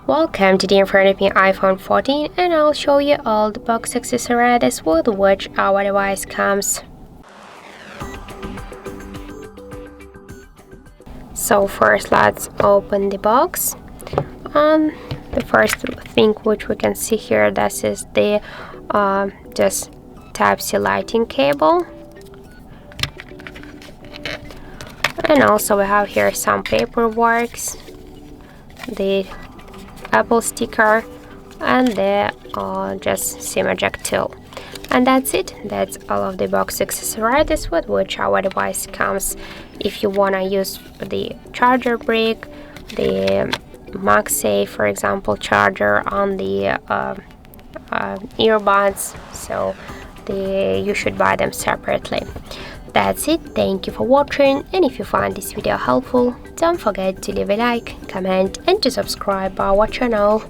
Welcome to the in front of me iPhone 14, and I'll show you all the box accessories with which our device comes. So first let's open the box. The first thing which we can see here, this is the just Type-C lighting cable. And also we have here some paperwork, the Apple sticker, and the just SIM eject tool. And that's it. That's all of the box accessories with which our device comes. If you wanna use the charger brick, the MagSafe, for example, charger on the earbuds, so you should buy them separately. That's it. Thank you for watching, and if you find this video helpful, don't forget to leave a like, comment, and to subscribe our channel.